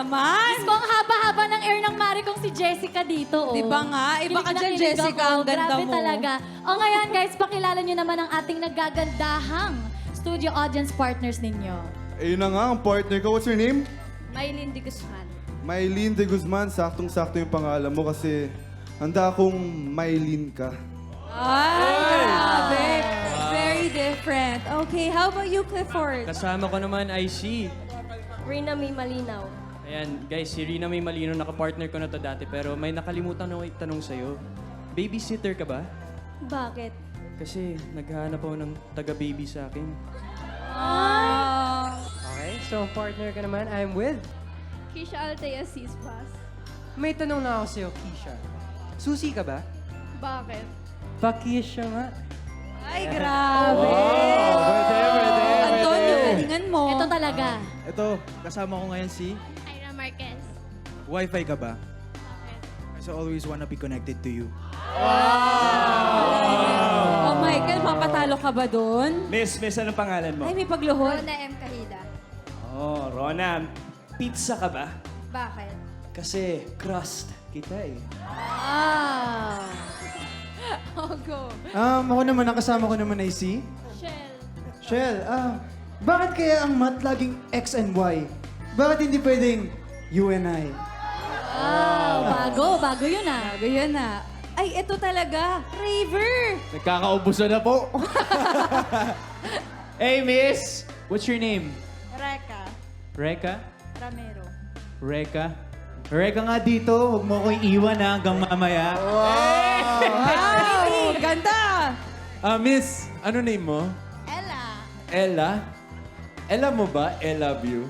naman. Diyos ko, ang haba-haba ng air ng mari kong si Jessica dito. Oh. Di ba nga? Iba ka dyan, Jessica. Ang ganda Grabe mo. talaga. O ngayon, guys, pakilala nyo naman ang ating naggagandahang studio audience partners ninyo. Ayun na nga, ang partner ko. What's your name? Maylin de Guzman. Maylin de Guzman. Saktong-sakto yung pangalan mo kasi handa akong Maylin ka. Ay, grabe. Very different. Okay, how about you, Clifford? Kasama ko naman ay si... Rina May Malinaw. Ayan, guys, si Rina May Malino, nakapartner ko na to dati, pero may nakalimutan ako itanong sa'yo. Babysitter ka ba? Bakit? Kasi naghahanap ako ng taga-baby sa akin. Okay, so partner ka naman, I'm with. Kisha Altea Sispas. May tanong na ako sa'yo, Keisha. Susi ka ba? Bakit? Pa-Keisha nga. Ay, grabe. Antonio, galingan mo. Ito talaga. Ito, kasama ko ngayon si... Ira Marquez. Wi-Fi ka ba? I always wanna be connected to you. Oh, Michael, mapatalo ka ba doon? Miss, anong pangalan mo? Ay, may pagluhod. Rona M. Kahida. Oh, Rona, pizza ka ba? Bakit? Kasi crust kita eh. Ah. Oh, go. Ako naman, ang kasama ko naman ay si... Shell. Shell. Bakit kaya ang math laging X and Y? Bakit hindi pwedeng you and I? Bago yun ah. Bago yun na. Ay, ito talaga. Raver. Nagkakaubusan na po. Hey, miss! What's your name? Reka. Reka? Ramero. Reka? Reka nga dito, huwag mo ko iiwan hanggang mamaya. Wow, ganda. Miss, ano name mo? Ella. Ella? Ella mo ba? I love you.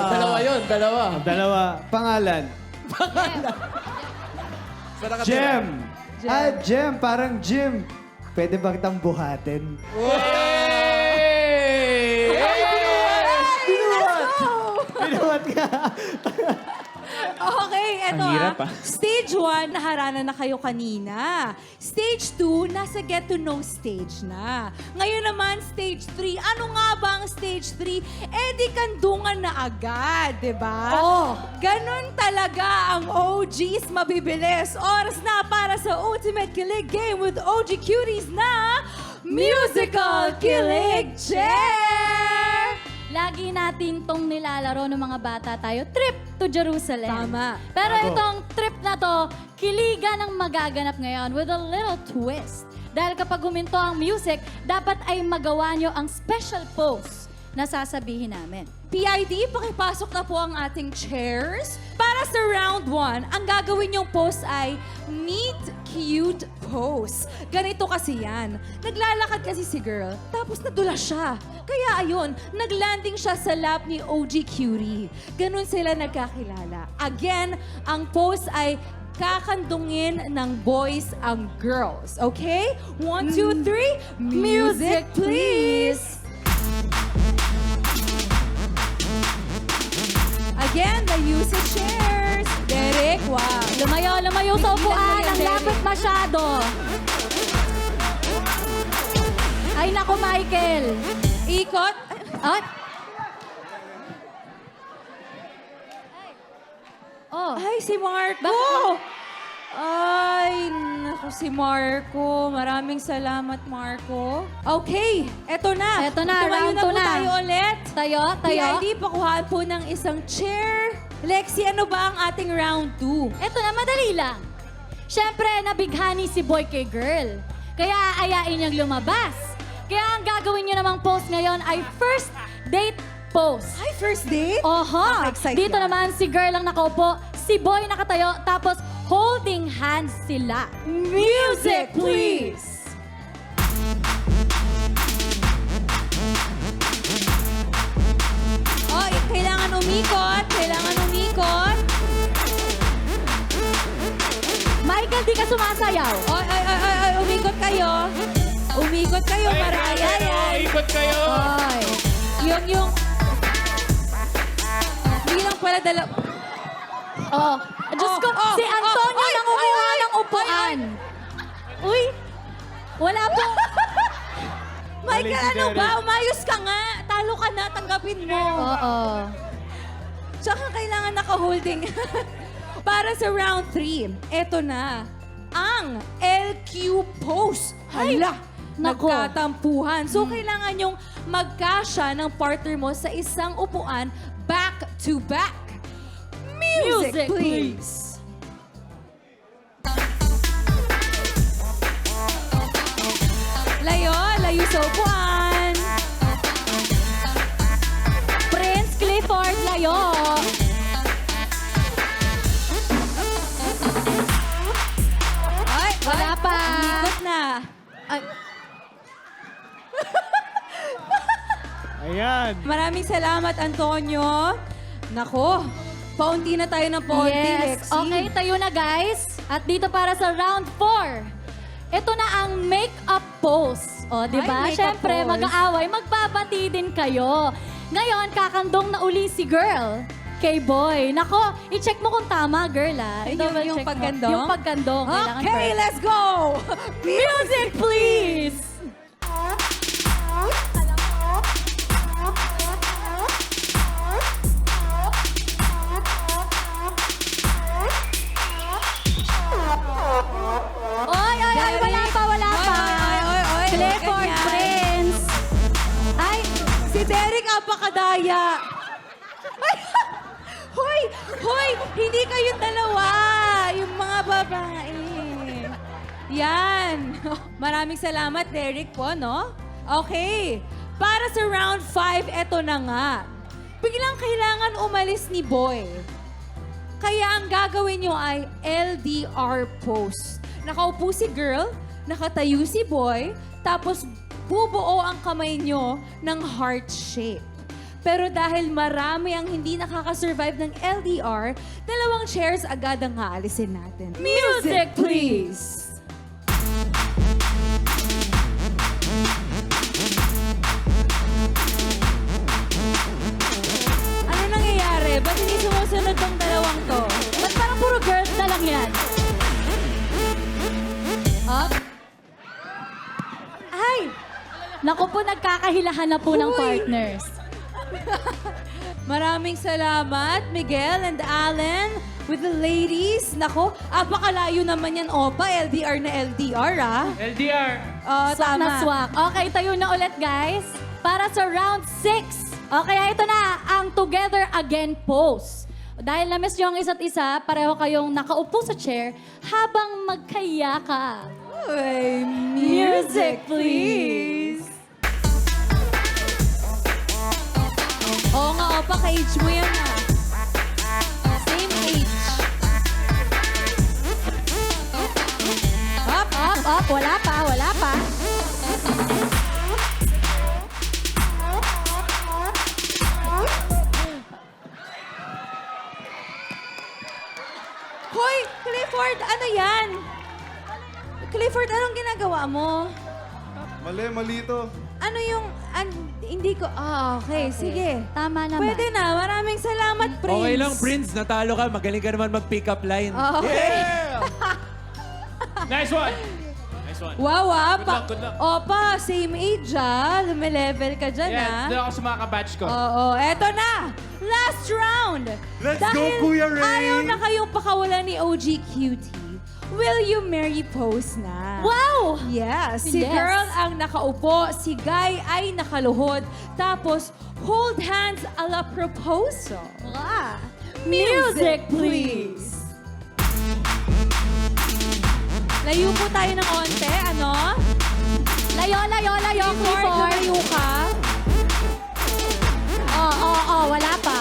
Dalawa yun, dalawa. Dalawa. Pangalan. Jem. Jem. Parang Jim. Pwede ba kitang buhatin? Binuhat ka. Okay, eto Ang hirap, Stage 1, naharana na kayo kanina. Stage 2, nasa get to know stage na. Ngayon naman, stage 3. Ano nga ba ang stage 3? Eh di kandungan na agad, di ba? Oo. Ganon talaga ang OGs mabibilis. Oras na para sa Ultimate Kilig Game with OG Cuties na Musical Kilig Chair! Lagi natin tong nilalaro ng mga bata tayo, trip to Jerusalem. Tama. Pero itong trip na to, kiligan ang magaganap ngayon with a little twist. Dahil kapag huminto ang music, dapat ay magawa nyo ang special pose na sasabihin namin. PID, pakipasok na po ang ating chairs. Para sa round 1, ang gagawin yung pose ay meet cute pose. Ganito kasi yan. Naglalakad kasi si girl, tapos nadula siya. Kaya ayun, naglanding siya sa lap ni OG Cutie. Ganun sila nagkakilala. Again, ang pose ay kakandungin ng boys ang girls. Okay? 1, 2, 3, music please! Again, the music chairs. Derek, wow. Lumayo sa upuan. Ang Derek. lapit masyado. Ay, nako, Michael. Ikot. Ay. Oh. Ay, si Marco. Ay, naku si Marco. Maraming salamat, Marco. Okay, eto na. Eto na, Tumayo round na 2 po na. tayo ulit. Tayo. PID, pakuhaan po ng isang chair. Lexi, ano ba ang ating round 2? Eto na, madali lang. Siyempre, nabighani si boy kay girl. Kaya aayain niyang lumabas. Kaya ang gagawin niyo namang pose ngayon ay first date pose. Ay, first date? Oho! Excited Dito lang. naman si girl ang nakaupo, si boy nakatayo, tapos holding hands sila. Music, please! Oh, kailangan umikot. Kailangan umikot. Michael, di ka sumasayaw. Ay, umikot kayo. Umikot kayo para ayan. Ikot kayo! Oy. Yung... Hindi lang pala Oh. Diyos ko, si Antonio Oy, nangunguha oy, ng upuan. Uy, wala po. Michael, ano ba? Umayos ka nga. Talo ka na, tanggapin mo. Oo. Tsaka kailangan naka-holding. Para sa round 3, eto na. Ang LQ pose. Hala! nako. Nagkatampuhan. So, kailangan yung magkasya ng partner mo sa isang upuan back to back. Music, please. Layo, layo sa upuan. Prince Clifford Layo. Ay, Wala pa. Umikot na. Ay, Ayan. Maraming salamat, Antonio. Nako, paunti na tayo ng paunti, yes. Lexi. Okay, tayo na guys. At dito para sa round 4. Ito na ang make-up pose. O, di ba? Ay, makeup Siyempre, pose. mag-aaway, magbabati din kayo. Ngayon, kakandong na uli si girl kay boy. Nako, i-check mo kung tama, girl, ah. Ay, I-double yung check mo. pagkandong? Yung pagkandong. Kailangan Okay, perfect. let's go! Music, please! Oy, oy, oy, wala pa, wala pa. Oy, Clifford ganyan. Prince. Ay, si Derek apakadaya. Ay, hoy, hoy, hindi kayong dalawa. Yung mga babae. Yan. Maraming salamat, Derek po, no? Okay. Para sa round 5, eto na nga. Biglang kailangan umalis ni Boy. Kaya ang gagawin nyo ay LDR pose. Nakaupo si girl, nakatayo si boy, tapos bubuo ang kamay nyo ng heart shape. Pero dahil marami ang hindi nakakasurvive ng LDR, 2 chairs agad ang haalisin natin. Music, please! Ano nangyayari? Ba't hindi sumusunod tong dalawang to? Ba't parang puro girls na lang yan? Up. Ay! Naku po, nagkakahilahan na po ng Uy. partners. Maraming salamat, Miguel and Allen, with the ladies. Nako, apakalayo naman yan, Opa. LDR na LDR, ah. LDR! Oh, Swak tama. na swak. Okay, tayo na ulit, guys. Para sa round 6. Okay, ito na ang Together Again pose. Dahil na-miss nyo ang isa't isa, pareho kayong nakaupo sa chair habang magkayakap. Uy, Music, please. Oo nga, Opa, ka-age mo yan, ah. Same age. Up, up, up. Wala pa, wala pa. Hoy, Clifford, ano yan? Clifford, anong ginagawa mo? Mali to. Ano yung... hindi ko... okay. Sige. Tama naman. Pwede na. Maraming salamat, Prince. Okay lang, Prince. Natalo ka. Magaling ka naman mag-pick up line. Okay. Nice one! Nice one. Wow, ah. Good luck, good luck. Opa, same age, ah. Lumilevel ka dyan, Yes, ah. doon ako sa mga kabatch ko. Oo, eto na. Last round. Let's go, Dahil Kuya Ray. ayaw na kayong pakawalan ni OG Cutie, will you marry pose na? Wow! Yes. Si Yes. girl ang nakaupo, si guy ay nakaluhod, tapos hold hands a la proposal. Ah. Music, please. Layo po tayo ng onte, ano? Layo, layo, layo, Clifford, Clifford. layo ka. Wala pa.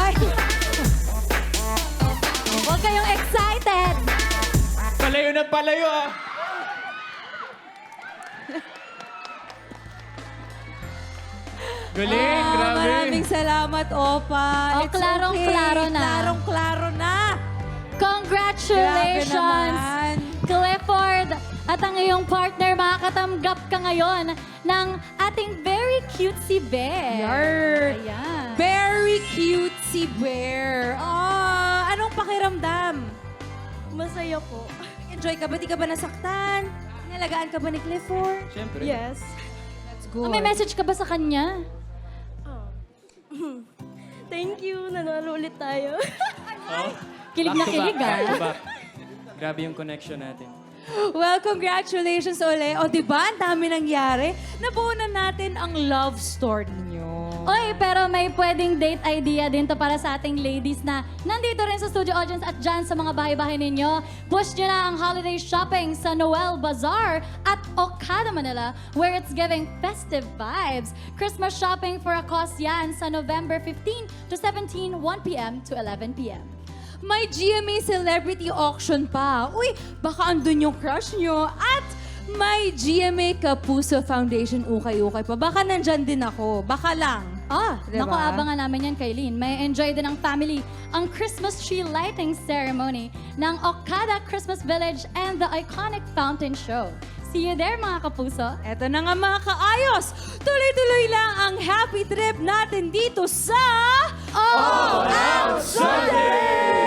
Ay, Huwag kayong excited. Palayo na palayo, ah! Galing, grabe. maraming salamat, Opa. Oh, It's klarong-klaro na. Klarong-klaro na. Congratulations, Grabe naman. Clifford! At ang iyong partner, makakatanggap ka ngayon ng ating very cutesy bear. Yarr. Ayan. Very cute si Bear. Anong pakiramdam? Masaya po. Enjoy ka ba? Di ka ba nasaktan? Inalagaan ka ba ni Clifford? Siyempre. Yes. Let's good. May message ka ba sa kanya? Thank you. Nanalo ulit tayo. Kilig na kilig, Back to ah. back. Grabe yung connection natin. Well, congratulations uli. O diba, ang dami nangyari. Nabuo na natin ang love story nyo. Oy, pero may pwedeng date idea din to para sa ating ladies na nandito rin sa studio audience at dyan sa mga bahay-bahay ninyo. Push nyo na ang holiday shopping sa Noel Bazaar at Okada, Manila, where it's giving festive vibes. Christmas shopping for a cost yan sa November 15 to 17, 1 p.m. to 11 p.m. May GMA Celebrity Auction pa. Uy, baka andun yung crush nyo. At may GMA Kapuso Foundation ukay-ukay pa. Baka nandyan din ako. Baka lang. Diba? Naku, abangan namin yan, Kailin. May enjoy din ang family ang Christmas tree lighting ceremony ng Okada Christmas Village and the iconic fountain show. See you there, mga kapuso. Eto na nga mga kaayos. Tuloy-tuloy lang ang happy trip natin dito sa OM Sunday!